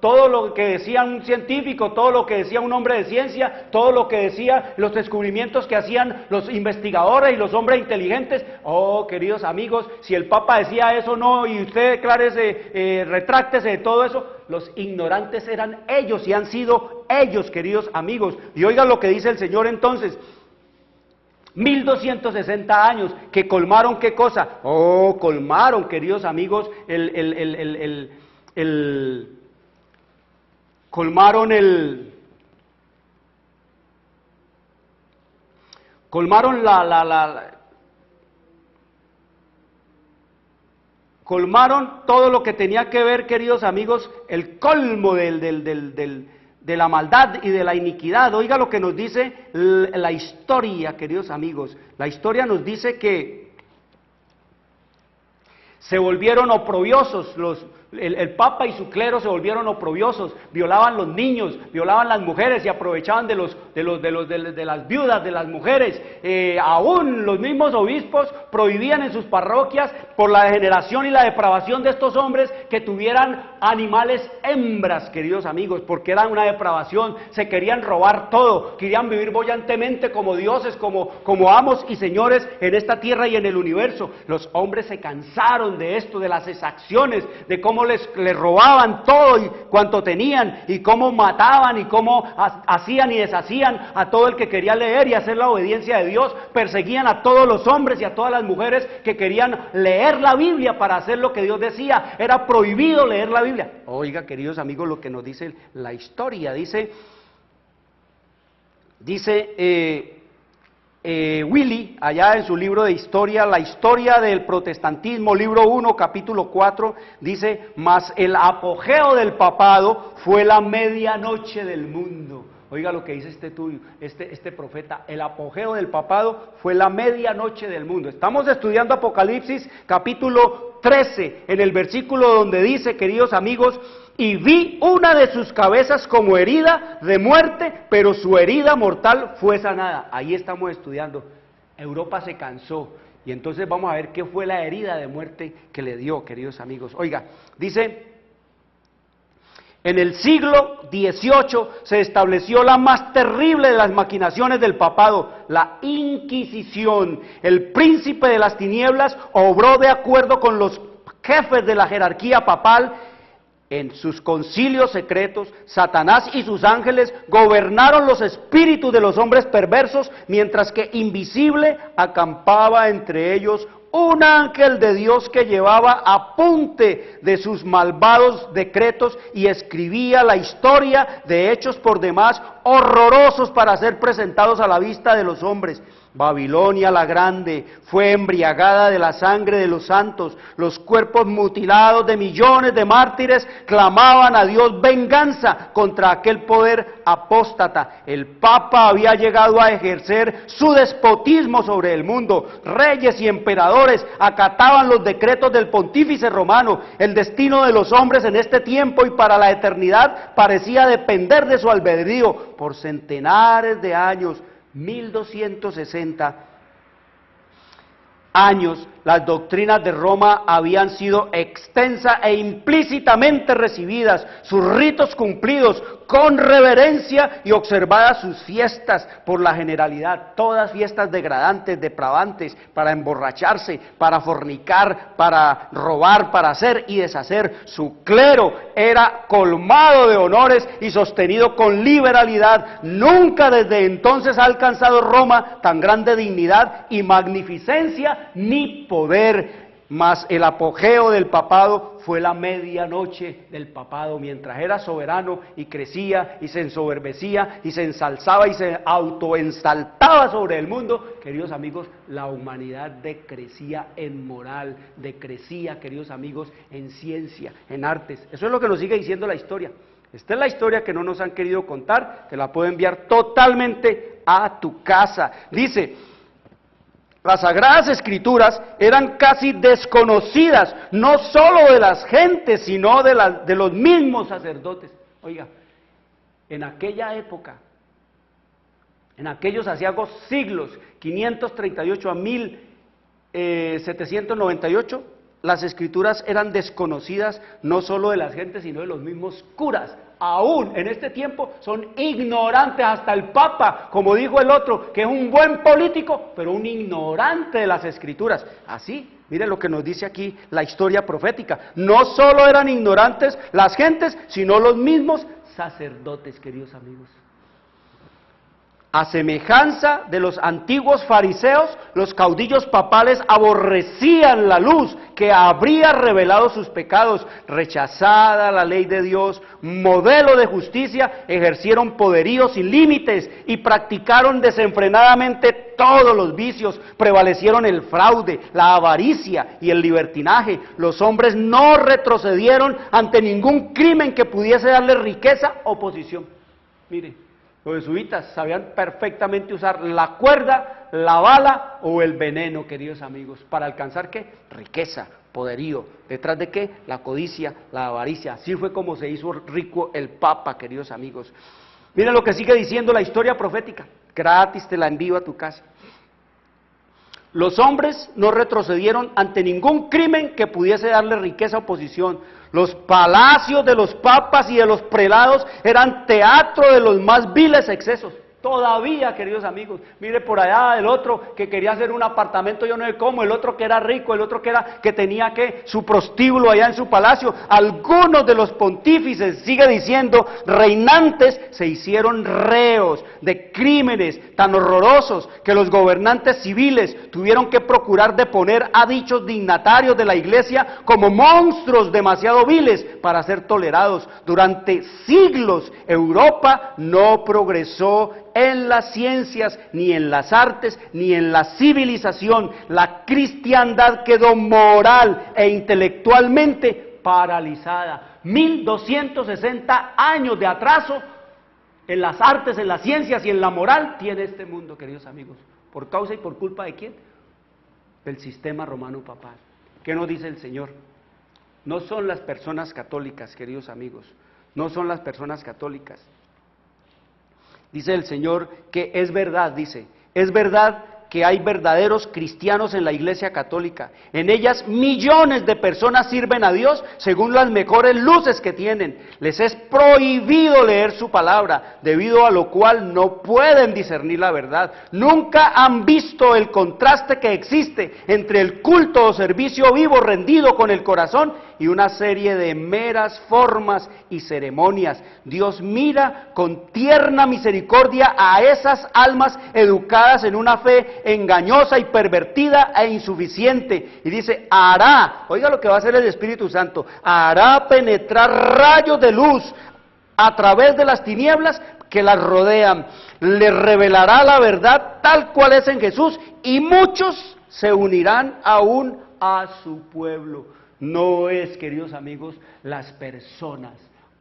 todo lo que decía un científico, todo lo que decía un hombre de ciencia, todo lo que decía los descubrimientos que hacían los investigadores y los hombres inteligentes. Oh, queridos amigos, si el Papa decía eso, no, y usted declárese, retráctese de todo eso, los ignorantes eran ellos y han sido ellos, queridos amigos. Y oigan lo que dice el Señor entonces: 1260 años, que colmaron ¿qué cosa? Oh, colmaron, queridos amigos, colmaron todo lo que tenía que ver, queridos amigos, el colmo de la maldad y de la iniquidad. Oiga lo que nos dice la historia, queridos amigos. La historia nos dice que se volvieron oprobiosos, el Papa y su clero se volvieron oprobiosos, violaban los niños, violaban las mujeres y aprovechaban de las viudas, de las mujeres. Aún los mismos obispos prohibían en sus parroquias, por la degeneración y la depravación de estos hombres, que tuvieran animales hembras, queridos amigos, porque era una depravación. Se querían robar todo, querían vivir bollantemente como dioses, como amos y señores en esta tierra y en el universo. Los hombres se cansaron de esto, de las exacciones, de cómo cómo les robaban todo y cuanto tenían, y cómo mataban y cómo hacían y deshacían a todo el que quería leer y hacer la obediencia de Dios. Perseguían a todos los hombres y a todas las mujeres que querían leer la Biblia para hacer lo que Dios decía. Era prohibido leer la Biblia. Oiga, queridos amigos, lo que nos dice la historia, dice Willy, allá en su libro de historia, la historia del protestantismo, libro 1, capítulo 4, dice: mas el apogeo del papado fue la medianoche del mundo. Oiga lo que dice este profeta: el apogeo del papado fue la medianoche del mundo. Estamos estudiando Apocalipsis capítulo 13, en el versículo donde dice, queridos amigos: y vi una de sus cabezas como herida de muerte, pero su herida mortal fue sanada. Ahí estamos estudiando. Europa se cansó, y entonces vamos a ver qué fue la herida de muerte que le dio, queridos amigos. Oiga, dice: en el siglo XVIII se estableció la más terrible de las maquinaciones del papado, la Inquisición. El príncipe de las tinieblas obró de acuerdo con los jefes de la jerarquía papal. En sus concilios secretos, Satanás y sus ángeles gobernaron los espíritus de los hombres perversos, mientras que invisible acampaba entre ellos un ángel de Dios que llevaba apunte de sus malvados decretos y escribía la historia de hechos por demás horrorosos para ser presentados a la vista de los hombres. Babilonia la grande fue embriagada de la sangre de los santos. Los cuerpos mutilados de millones de mártires clamaban a Dios venganza contra aquel poder apóstata. El Papa había llegado a ejercer su despotismo sobre el mundo. Reyes y emperadores acataban los decretos del pontífice romano. El destino de los hombres en este tiempo y para la eternidad parecía depender de su albedrío. Por centenares de años, 1260 años, las doctrinas de Roma habían sido extensa e implícitamente recibidas, sus ritos cumplidos con reverencia y observadas sus fiestas por la generalidad, todas fiestas degradantes, depravantes, para emborracharse, para fornicar, para robar, para hacer y deshacer. Su clero era colmado de honores y sostenido con liberalidad. Nunca desde entonces ha alcanzado Roma tan grande dignidad y magnificencia ni poder, mas el apogeo del papado fue la medianoche del papado, mientras era soberano y crecía y se ensoberbecía y se ensalzaba y se autoensaltaba sobre el mundo. Queridos amigos, la humanidad decrecía en moral, decrecía, queridos amigos, en ciencia, en artes. Eso es lo que nos sigue diciendo la historia. Esta es la historia que no nos han querido contar, te la puedo enviar totalmente a tu casa. Dice: las Sagradas Escrituras eran casi desconocidas, no solo de las gentes, sino de los mismos sacerdotes. Oiga, en aquella época, en aquellos aciagos siglos, 538 a 1798, las Escrituras eran desconocidas no solo de las gentes, sino de los mismos curas. Aún en este tiempo son ignorantes, hasta el Papa, como dijo el otro, que es un buen político, pero un ignorante de las Escrituras. Así, mire lo que nos dice aquí la historia profética. No solo eran ignorantes las gentes, sino los mismos sacerdotes, queridos amigos. A semejanza de los antiguos fariseos, los caudillos papales aborrecían la luz que habría revelado sus pecados. Rechazada la ley de Dios, modelo de justicia, ejercieron poderío sin límites y practicaron desenfrenadamente todos los vicios. Prevalecieron el fraude, la avaricia y el libertinaje. Los hombres no retrocedieron ante ningún crimen que pudiese darle riqueza o posición. Mire, los jesuitas sabían perfectamente usar la cuerda, la bala o el veneno, queridos amigos, para alcanzar ¿qué? Riqueza, poderío. ¿Detrás de qué? La codicia, la avaricia. Así fue como se hizo rico el Papa, queridos amigos. Miren lo que sigue diciendo la historia profética. Gratis te la envío a tu casa. Los hombres no retrocedieron ante ningún crimen que pudiese darle riqueza o posición. Los palacios de los papas y de los prelados eran teatro de los más viles excesos. Todavía, queridos amigos, mire por allá el otro que quería hacer un apartamento, yo no sé cómo, el otro que era rico, el otro que tenía su prostíbulo allá en su palacio. Algunos de los pontífices, sigue diciendo, reinantes, se hicieron reos de crímenes tan horrorosos que los gobernantes civiles tuvieron que procurar deponer a dichos dignatarios de la iglesia como monstruos demasiado viles para ser tolerados. Durante siglos Europa no progresó en las ciencias, ni en las artes, ni en la civilización. La cristiandad quedó moral e intelectualmente paralizada. 1260 años de atraso en las artes, en las ciencias y en la moral tiene este mundo, queridos amigos. ¿Por causa y por culpa de quién? Del sistema romano papal. ¿Qué nos dice el Señor? No son las personas católicas, queridos amigos, no son las personas católicas. Dice el Señor que es verdad, dice, es verdad que hay verdaderos cristianos en la Iglesia Católica. En ellas millones de personas sirven a Dios según las mejores luces que tienen. Les es prohibido leer su palabra, debido a lo cual no pueden discernir la verdad. Nunca han visto el contraste que existe entre el culto o servicio vivo rendido con el corazón y una serie de meras formas y ceremonias. Dios mira con tierna misericordia a esas almas educadas en una fe engañosa y pervertida e insuficiente, y dice, hará, oiga lo que va a hacer el Espíritu Santo, hará penetrar rayos de luz a través de las tinieblas que las rodean, le revelará la verdad tal cual es en Jesús, y muchos se unirán aún a su pueblo. No es, queridos amigos, las personas.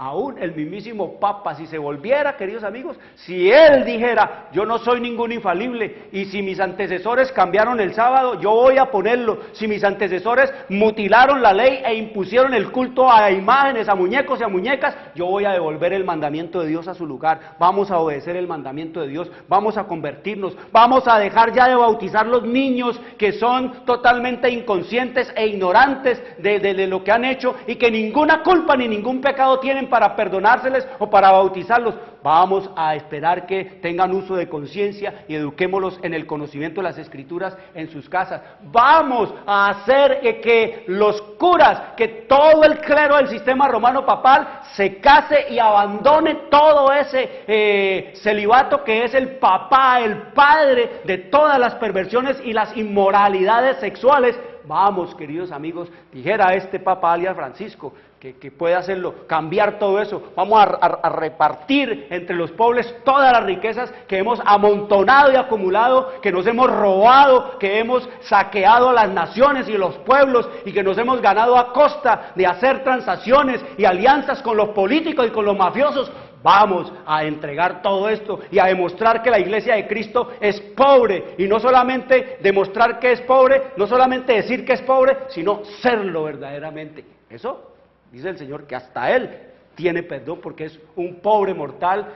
Aún el mismísimo Papa, si se volviera, queridos amigos, si él dijera, yo no soy ningún infalible, y si mis antecesores cambiaron el sábado, yo voy a ponerlo, si mis antecesores mutilaron la ley e impusieron el culto a imágenes, a muñecos y a muñecas, yo voy a devolver el mandamiento de Dios a su lugar, vamos a obedecer el mandamiento de Dios, vamos a convertirnos, vamos a dejar ya de bautizar los niños que son totalmente inconscientes e ignorantes de lo que han hecho y que ninguna culpa ni ningún pecado tienen para perdonárseles o para bautizarlos. Vamos a esperar que tengan uso de conciencia y eduquémoslos en el conocimiento de las Escrituras en sus casas. Vamos a hacer que los curas, que todo el clero del sistema romano papal se case y abandone todo ese celibato que es el papá, el padre de todas las perversiones y las inmoralidades sexuales. Vamos, queridos amigos, dijera este Papa alias Francisco, que puede hacerlo, cambiar todo eso. Vamos a repartir entre los pobres todas las riquezas que hemos amontonado y acumulado, que nos hemos robado, que hemos saqueado a las naciones y los pueblos y que nos hemos ganado a costa de hacer transacciones y alianzas con los políticos y con los mafiosos. Vamos a entregar todo esto y a demostrar que la Iglesia de Cristo es pobre, y no solamente demostrar que es pobre, no solamente decir que es pobre, sino serlo verdaderamente. Eso dice el Señor, que hasta Él tiene perdón porque es un pobre mortal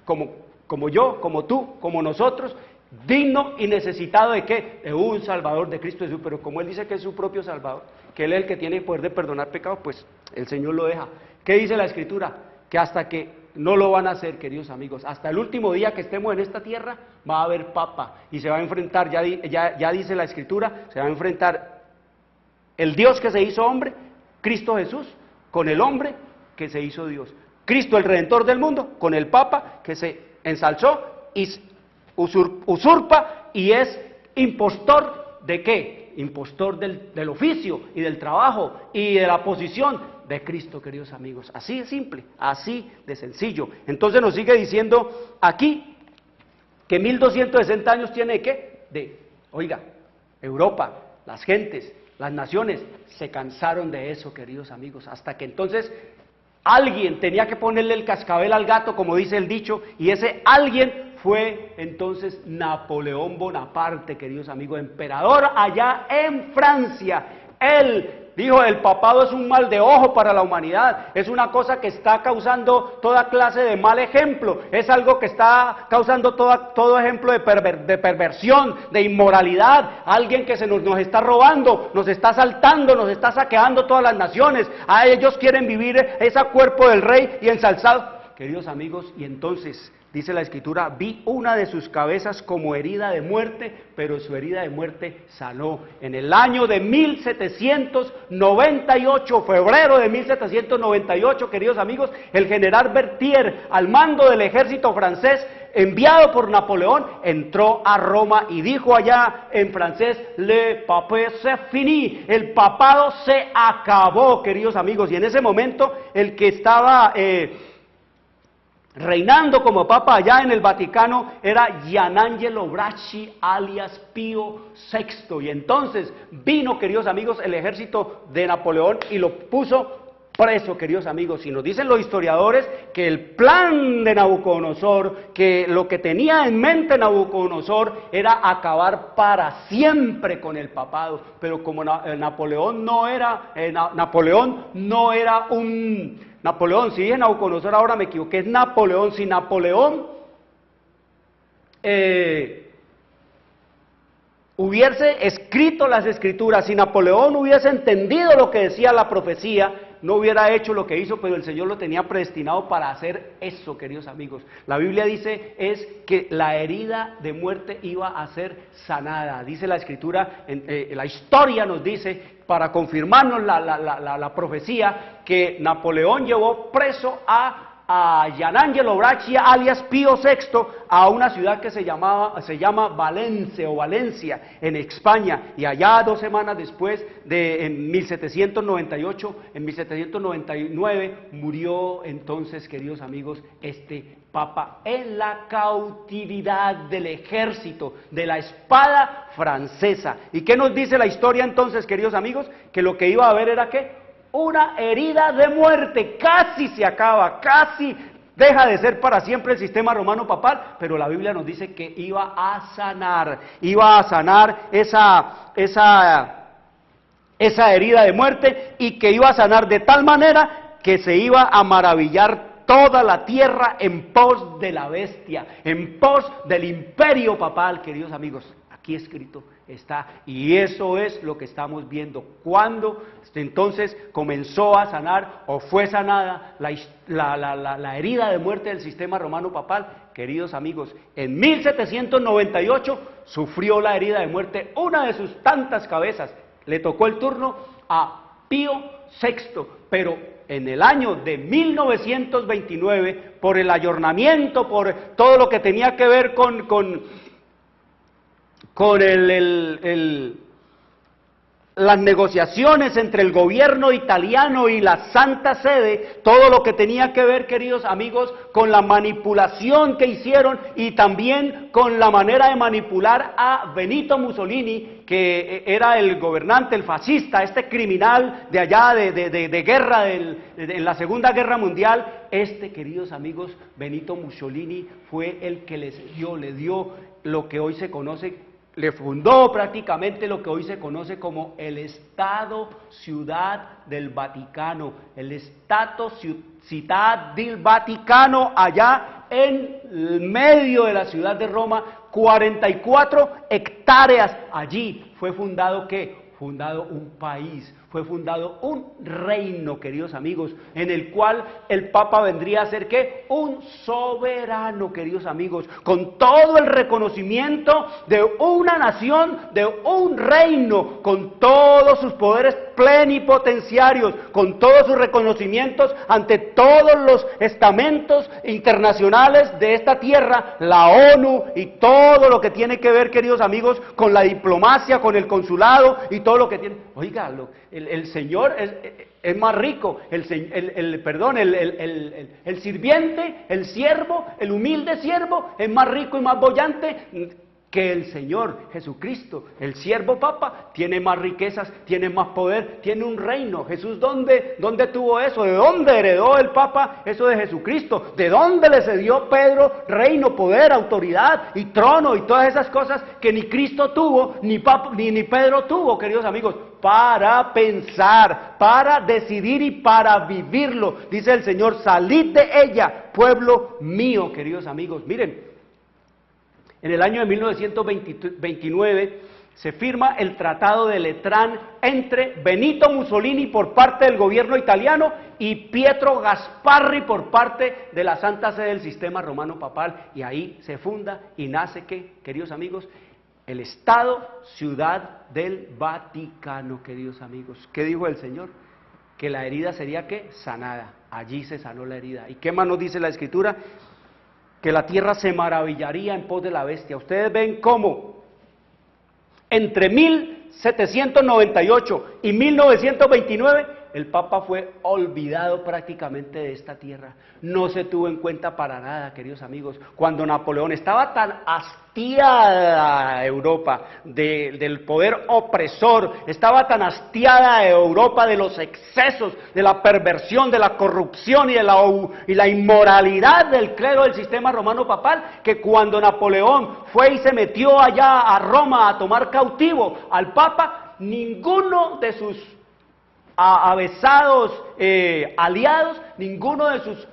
como yo, como tú, como nosotros, digno y necesitado de ¿qué? De un Salvador, de Cristo Jesús. Pero como Él dice que es su propio Salvador, que Él es el que tiene el poder de perdonar pecados, pues el Señor lo deja. ¿Qué dice la Escritura? Que hasta que no lo van a hacer, queridos amigos, hasta el último día que estemos en esta tierra va a haber Papa y se va a enfrentar, ya dice la Escritura, se va a enfrentar el Dios que se hizo hombre, Cristo Jesús, con el hombre que se hizo Dios. Cristo, el Redentor del mundo, con el Papa que se ensalzó y usurpa y es impostor ¿de qué? Impostor del oficio y del trabajo y de la posición de Cristo, queridos amigos. Así de simple, así de sencillo. Entonces nos sigue diciendo aquí que 1260 años tiene ¿qué? Oiga, Europa, las gentes, las naciones se cansaron de eso, queridos amigos, hasta que entonces alguien tenía que ponerle el cascabel al gato, como dice el dicho, y ese alguien fue entonces Napoleón Bonaparte, queridos amigos, emperador allá en Francia. Él dijo, el papado es un mal de ojo para la humanidad, es una cosa que está causando toda clase de mal ejemplo, es algo que está causando todo ejemplo de perversión, de inmoralidad, alguien que nos está robando, nos está asaltando, nos está saqueando todas las naciones, a ellos quieren vivir ese cuerpo del rey y ensalzado. Queridos amigos, y entonces Dice la Escritura, vi una de sus cabezas como herida de muerte, pero su herida de muerte sanó. En el año de 1798, febrero de 1798, queridos amigos, el general Berthier, al mando del ejército francés, enviado por Napoleón, entró a Roma y dijo allá en francés, le pape c'est fini, el papado se acabó, queridos amigos. Y en ese momento, el que estaba reinando como papa allá en el Vaticano era Gianangelo Bracci, alias Pío VI. Y entonces vino, queridos amigos, el ejército de Napoleón y lo puso preso, queridos amigos. Y nos dicen los historiadores que el plan de Nabucodonosor, que lo que tenía en mente Nabucodonosor era acabar para siempre con el papado. Pero como Napoleón no era un... Napoleón, si dije Nabucodonosor ahora me equivoqué, es Napoleón. Si Napoleón hubiese escrito las escrituras, si Napoleón hubiese entendido lo que decía la profecía, no hubiera hecho lo que hizo, pero el Señor lo tenía predestinado para hacer eso, queridos amigos. La Biblia dice es que la herida de muerte iba a ser sanada. Dice la Escritura, la historia nos dice, para confirmarnos la profecía, que Napoleón llevó preso a Gianangelo Bracci, alias Pío VI, a una ciudad que se llama Valencia, en España, y allá 2 semanas después, en 1799, murió entonces, queridos amigos, este papa en la cautividad del ejército, de la espada francesa. ¿Y qué nos dice la historia entonces, queridos amigos? Que lo que iba a haber era ¿qué? Una herida de muerte, casi se acaba, casi deja de ser para siempre el sistema romano papal, pero la Biblia nos dice que iba a sanar esa herida de muerte, y que iba a sanar de tal manera que se iba a maravillar toda la tierra en pos de la bestia, en pos del imperio papal, queridos amigos. Aquí escrito está, y eso es lo que estamos viendo. Cuando entonces comenzó a sanar, o fue sanada, la herida de muerte del sistema romano papal, queridos amigos, en 1798 sufrió la herida de muerte una de sus tantas cabezas. Le tocó el turno a Pío VI, pero en el año de 1929, por el ayornamiento, por todo lo que tenía que ver con las negociaciones entre el gobierno italiano y la Santa Sede, todo lo que tenía que ver, queridos amigos, con la manipulación que hicieron, y también con la manera de manipular a Benito Mussolini, que era el gobernante, el fascista, este criminal de allá de guerra, en la Segunda Guerra Mundial. Queridos amigos, Benito Mussolini fue el que le dio lo que hoy se conoce, le fundó prácticamente lo que hoy se conoce como el Estado Ciudad del Vaticano, el Stato Città del Vaticano, allá en medio de la ciudad de Roma, 44 hectáreas. Allí fue fundado ¿qué? Fundado un país, fue fundado un reino, queridos amigos, en el cual el Papa vendría a ser ¿qué? Un soberano, queridos amigos, con todo el reconocimiento de una nación, de un reino, con todos sus poderes plenipotenciarios, con todos sus reconocimientos ante todos los estamentos internacionales de esta tierra, la ONU y todo lo que tiene que ver, queridos amigos, con la diplomacia, con el consulado y todo lo que tiene. Oiga, el Señor es más rico, el sirviente, el siervo, el humilde siervo es más rico y más boyante que el Señor Jesucristo. El siervo papa tiene más riquezas, tiene más poder, tiene un reino. Jesús, ¿dónde tuvo eso? ¿De dónde heredó el papa eso de Jesucristo? ¿De dónde le cedió Pedro reino, poder, autoridad y trono y todas esas cosas que ni Cristo tuvo, ni Pedro tuvo, queridos amigos? Para pensar, para decidir y para vivirlo. Dice el Señor, salid de ella, pueblo mío, queridos amigos. Miren, en el año de 1929 se firma el Tratado de Letrán entre Benito Mussolini por parte del gobierno italiano y Pietro Gasparri por parte de la Santa Sede del Sistema Romano Papal, y ahí se funda y nace, ¿qué, queridos amigos? El Estado Ciudad del Vaticano, queridos amigos. ¿Qué dijo el Señor? Que la herida sería, ¿qué? Sanada. Allí se sanó la herida. ¿Y qué más nos dice la Escritura? Que la tierra se maravillaría en pos de la bestia. Ustedes ven cómo entre 1798 y 1929, el Papa fue olvidado prácticamente de esta tierra. No se tuvo en cuenta para nada, queridos amigos. Cuando Napoleón estaba tan hastiada Europa del poder opresor, estaba tan hastiada Europa de los excesos, de la perversión, de la corrupción y la inmoralidad del clero del sistema romano papal, que cuando Napoleón fue y se metió allá a Roma a tomar cautivo al Papa, ninguno de sus avesados aliados, ninguno de sus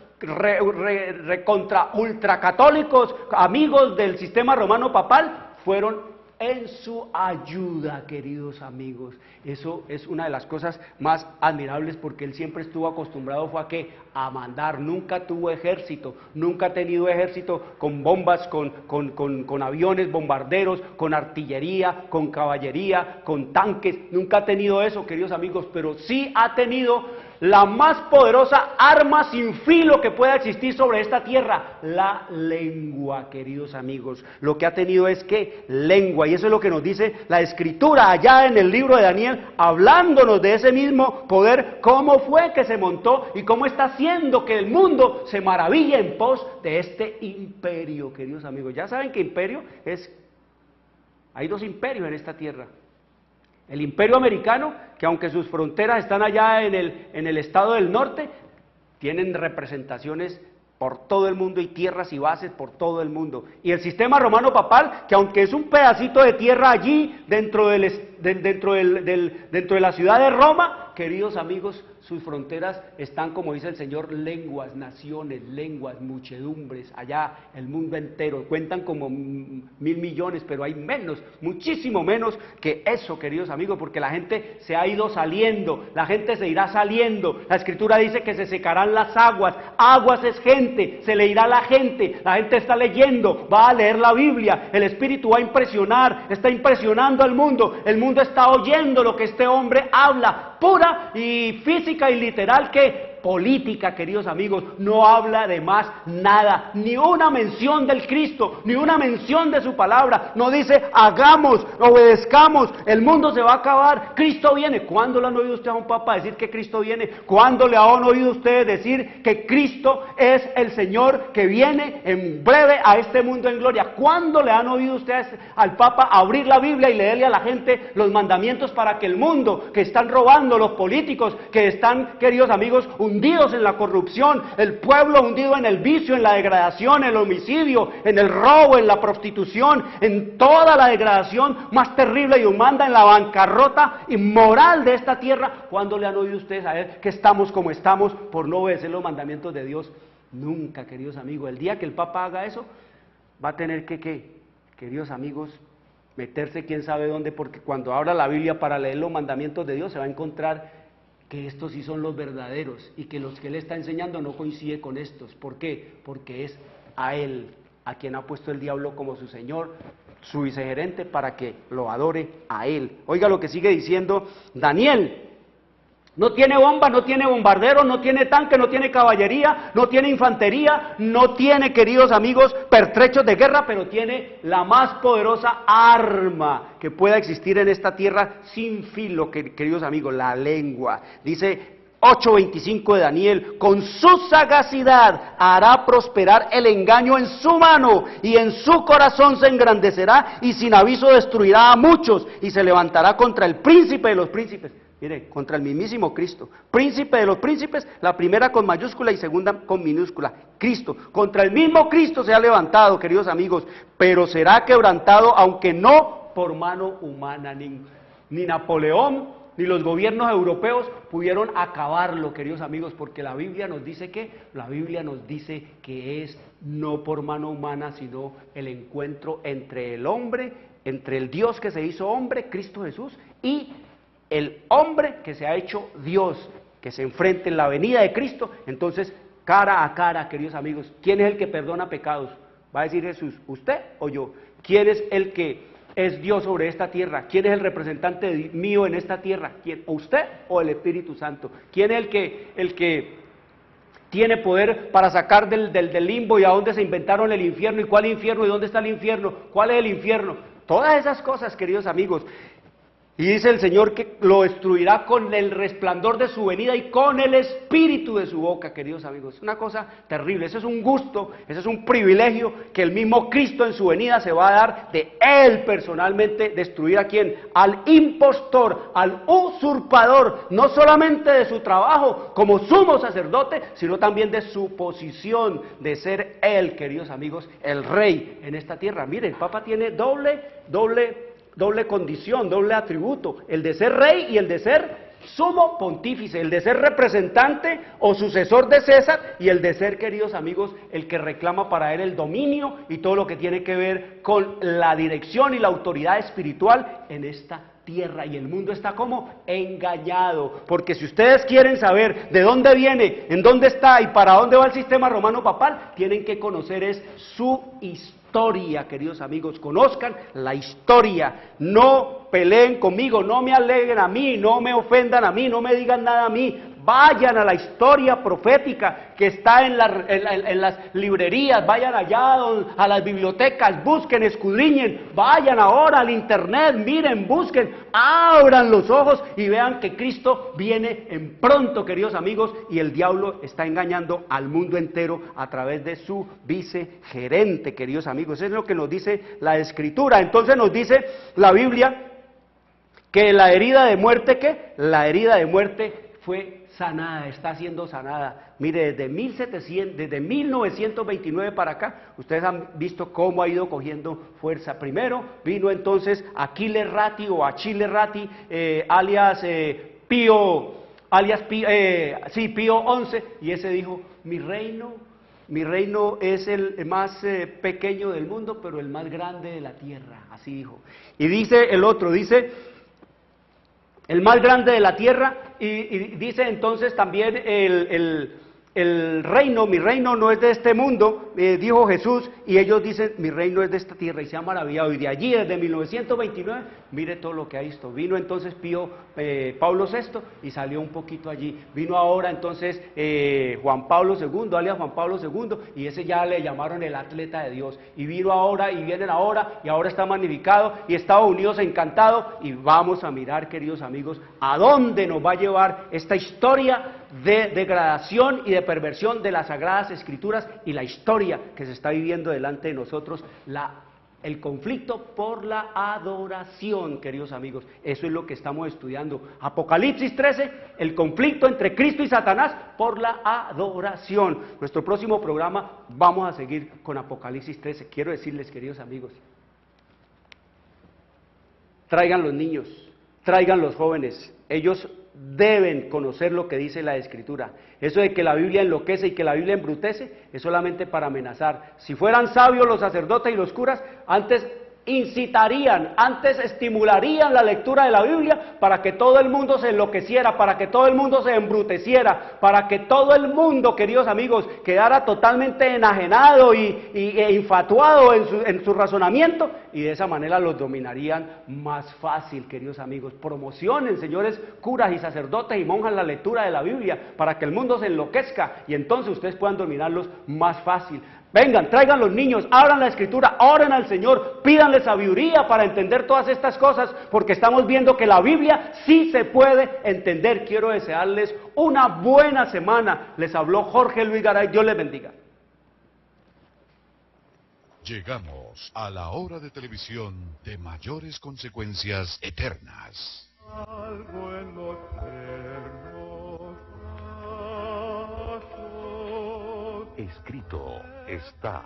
ultracatólicos amigos del sistema romano papal fueron en su ayuda, queridos amigos. Eso es una de las cosas más admirables, porque él siempre estuvo acostumbrado fue a ¿qué? A mandar. Nunca tuvo ejército, nunca ha tenido ejército con bombas, con aviones bombarderos, con artillería, con caballería, con tanques. Nunca ha tenido eso, queridos amigos, pero sí ha tenido la más poderosa arma sin filo que pueda existir sobre esta tierra, la lengua, queridos amigos. Lo que ha tenido es que lengua, y eso es lo que nos dice la Escritura allá en el libro de Daniel, hablándonos de ese mismo poder, cómo fue que se montó y cómo está haciendo que el mundo se maraville en pos de este imperio, queridos amigos. Ya saben que imperio es, hay dos imperios en esta tierra. El imperio americano, que aunque sus fronteras están allá en el estado del norte, tienen representaciones por todo el mundo y tierras y bases por todo el mundo. Y el sistema romano papal, que aunque es un pedacito de tierra allí dentro de la ciudad de Roma, queridos amigos, sus fronteras están, como dice el Señor, lenguas, naciones, lenguas, muchedumbres, allá el mundo entero, cuentan como 1.000 millones, pero hay menos, muchísimo menos que eso, queridos amigos, porque la gente se ha ido saliendo, la gente se irá saliendo, la Escritura dice que se secarán las aguas, aguas es gente, se le irá la gente está leyendo, va a leer la Biblia, el Espíritu va a impresionar, está impresionando al mundo, el mundo está oyendo lo que este hombre habla, pura y física y literal que política, queridos amigos, no habla de más nada, ni una mención del Cristo, ni una mención de su palabra, no dice hagamos, obedezcamos, el mundo se va a acabar, Cristo viene. ¿Cuándo le han oído usted a un papa decir que Cristo viene? ¿Cuándo le han oído ustedes decir que Cristo es el Señor que viene en breve a este mundo en gloria? ¿Cuándo le han oído ustedes al papa abrir la Biblia y leerle a la gente los mandamientos para que el mundo que están robando, los políticos que están, queridos amigos, hundidos en la corrupción, el pueblo hundido en el vicio, en la degradación, en el homicidio, en el robo, en la prostitución, en toda la degradación más terrible y humana, en la bancarrota inmoral de esta tierra? ¿Cuándo le han oído ustedes a él que estamos como estamos por no obedecer los mandamientos de Dios? Nunca, queridos amigos. El día que el Papa haga eso, va a tener que, queridos amigos, meterse quién sabe dónde, porque cuando abra la Biblia para leer los mandamientos de Dios se va a encontrar que estos sí son los verdaderos y que los que él está enseñando no coincide con estos. ¿Por qué? Porque es a él a quien ha puesto el diablo como su señor, su vicegerente, para que lo adore a él. Oiga lo que sigue diciendo Daniel. No tiene bomba, no tiene bombarderos, no tiene tanque, no tiene caballería, no tiene infantería, no tiene, queridos amigos, pertrechos de guerra, pero tiene la más poderosa arma que pueda existir en esta tierra sin filo, queridos amigos, la lengua. Dice 8:25 de Daniel, con su sagacidad hará prosperar el engaño en su mano y en su corazón se engrandecerá y sin aviso destruirá a muchos y se levantará contra el príncipe de los príncipes. Mire, contra el mismísimo Cristo, príncipe de los príncipes, la primera con mayúscula y segunda con minúscula, Cristo, contra el mismo Cristo se ha levantado, queridos amigos, pero será quebrantado, aunque no por mano humana, ni Napoleón, ni los gobiernos europeos pudieron acabarlo, queridos amigos, porque la Biblia nos dice que es no por mano humana, sino el encuentro entre el hombre entre el Dios que se hizo hombre, Cristo Jesús, y el hombre que se ha hecho Dios, que se enfrenta en la venida de Cristo. Entonces, cara a cara, queridos amigos, ¿quién es el que perdona pecados? Va a decir Jesús, ¿usted o yo? ¿Quién es el que es Dios sobre esta tierra? ¿Quién es el representante mío en esta tierra? ¿Quién? ¿Usted o el Espíritu Santo? ¿Quién es el que tiene poder para sacar del limbo y a dónde se inventaron el infierno? ¿Y cuál infierno? ¿Y dónde está el infierno? ¿Cuál es el infierno? Todas esas cosas, queridos amigos. Y dice el Señor que lo destruirá con el resplandor de su venida y con el espíritu de su boca, queridos amigos. Es una cosa terrible, eso es un gusto, eso es un privilegio que el mismo Cristo en su venida se va a dar de Él personalmente. ¿Destruir a quién? Al impostor, al usurpador, no solamente de su trabajo como sumo sacerdote, sino también de su posición de ser Él, queridos amigos, el Rey en esta tierra. Mire, el Papa tiene doble condición, doble atributo, el de ser rey y el de ser sumo pontífice, el de ser representante o sucesor de César y el de ser, queridos amigos, el que reclama para él el dominio y todo lo que tiene que ver con la dirección y la autoridad espiritual en esta tierra. Y el mundo está como engañado, porque si ustedes quieren saber de dónde viene, en dónde está y para dónde va el sistema romano papal, tienen que conocer es su historia, queridos amigos. Conozcan la historia, no peleen conmigo, no me aleguen a mí, no me ofendan a mí, no me digan nada a mí. Vayan a la historia profética que está en las librerías, vayan allá a las bibliotecas, busquen, escudriñen, vayan ahora al internet, miren, busquen, abran los ojos y vean que Cristo viene en pronto, queridos amigos, y el diablo está engañando al mundo entero a través de su vicegerente, queridos amigos. Eso es lo que nos dice la Escritura. Entonces nos dice la Biblia que la herida de muerte, ¿qué? La herida de muerte fue sanada, está siendo sanada. Mire, desde 1929 para acá, ustedes han visto cómo ha ido cogiendo fuerza. Primero vino entonces Achille Ratti o Achille Ratti, alias Pío XI, y ese dijo, mi reino es el más pequeño del mundo, pero el más grande de la tierra, así dijo. Y dice el otro, dice, el más grande de la tierra, y dice entonces también el reino, mi reino no es de este mundo, dijo Jesús, y ellos dicen, mi reino es de esta tierra, y se han maravillado. Y de allí, desde 1929, mire todo lo que ha visto. Vino entonces Pablo VI, y salió un poquito allí. Vino ahora entonces Juan Pablo II, alias Juan Pablo II, y ese ya le llamaron el atleta de Dios. Y vino ahora, y vienen ahora, y ahora está magnificado, y Estados Unidos encantado, y vamos a mirar, queridos amigos, a dónde nos va a llevar esta historia de degradación y de perversión de las Sagradas Escrituras y la historia que se está viviendo delante de nosotros, el conflicto por la adoración, queridos amigos. Eso es lo que estamos estudiando. Apocalipsis 13, el conflicto entre Cristo y Satanás por la adoración. Nuestro próximo programa vamos a seguir con Apocalipsis 13. Quiero decirles, queridos amigos, traigan los niños, traigan los jóvenes, ellos deben conocer lo que dice la Escritura. Eso de que la Biblia enloquece y que la Biblia embrutece es solamente para amenazar. Si fueran sabios los sacerdotes y los curas, antes incitarían, antes estimularían la lectura de la Biblia para que todo el mundo se enloqueciera, para que todo el mundo se embruteciera, para que todo el mundo, queridos amigos, quedara totalmente enajenado e infatuado en su razonamiento, y de esa manera los dominarían más fácil, queridos amigos. Promocionen, señores curas y sacerdotes y monjas, la lectura de la Biblia para que el mundo se enloquezca y entonces ustedes puedan dominarlos más fácil. Vengan, traigan los niños, abran la Escritura, oren al Señor, pídanle sabiduría para entender todas estas cosas, porque estamos viendo que la Biblia sí se puede entender. Quiero desearles una buena semana. Les habló Jorge Luis Garay, Dios les bendiga. Llegamos a la hora de televisión de mayores consecuencias eternas. algo en los eternos brazos. Escrito está.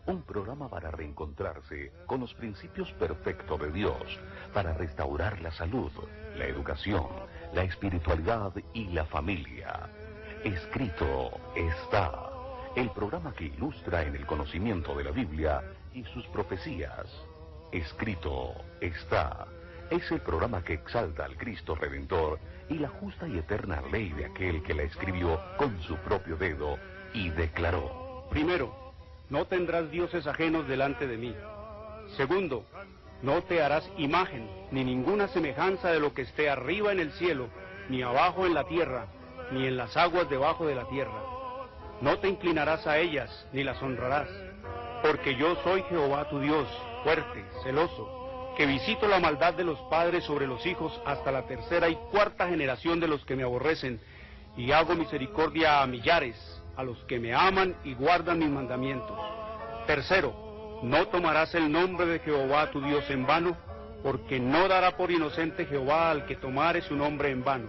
Un programa para reencontrarse con los principios perfectos de Dios, para restaurar la salud, la educación, la espiritualidad y la familia. Escrito está. El programa que ilustra en el conocimiento de la Biblia y sus profecías. Escrito está. Es el programa que exalta al Cristo Redentor y la justa y eterna ley de aquel que la escribió con su propio dedo y declaró. Primero, no tendrás dioses ajenos delante de mí. Segundo, no te harás imagen, ni ninguna semejanza de lo que esté arriba en el cielo, ni abajo en la tierra, ni en las aguas debajo de la tierra. No te inclinarás a ellas, ni las honrarás, porque yo soy Jehová tu Dios, fuerte, celoso, que visito la maldad de los padres sobre los hijos hasta la tercera y cuarta generación de los que me aborrecen, y hago misericordia a millares, a los que me aman y guardan mis mandamientos. Tercero, no tomarás el nombre de Jehová tu Dios en vano, porque no dará por inocente Jehová al que tomare su nombre en vano.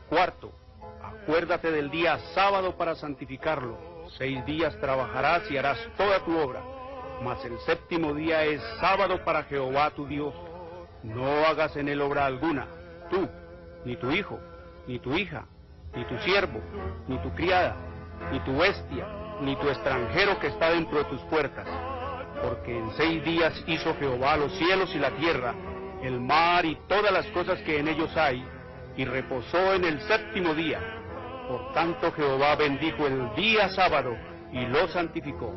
Cuarto, acuérdate del día sábado para santificarlo. 6 días trabajarás y harás toda tu obra, mas el séptimo día es sábado para Jehová tu Dios. No hagas en él obra alguna, tú, ni tu hijo, ni tu hija, ni tu siervo, ni tu criada, ni tu bestia, ni tu extranjero que está dentro de tus puertas. Porque en 6 días hizo Jehová los cielos y la tierra, el mar y todas las cosas que en ellos hay, y reposó en el séptimo día. Por tanto Jehová bendijo el día sábado y lo santificó.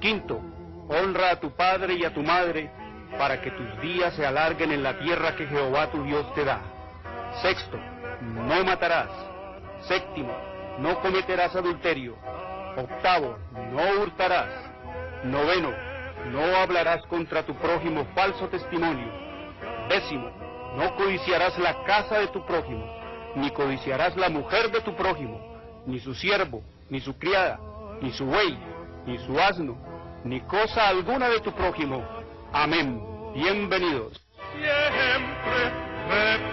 Quinto, honra a tu padre y a tu madre, para que tus días se alarguen en la tierra que Jehová tu Dios te da. Sexto, no matarás. Séptimo, no cometerás adulterio. Octavo, no hurtarás. Noveno, no hablarás contra tu prójimo falso testimonio. Décimo, no codiciarás la casa de tu prójimo, ni codiciarás la mujer de tu prójimo, ni su siervo, ni su criada, ni su buey, ni su asno, ni cosa alguna de tu prójimo. Amén. Bienvenidos. Siempre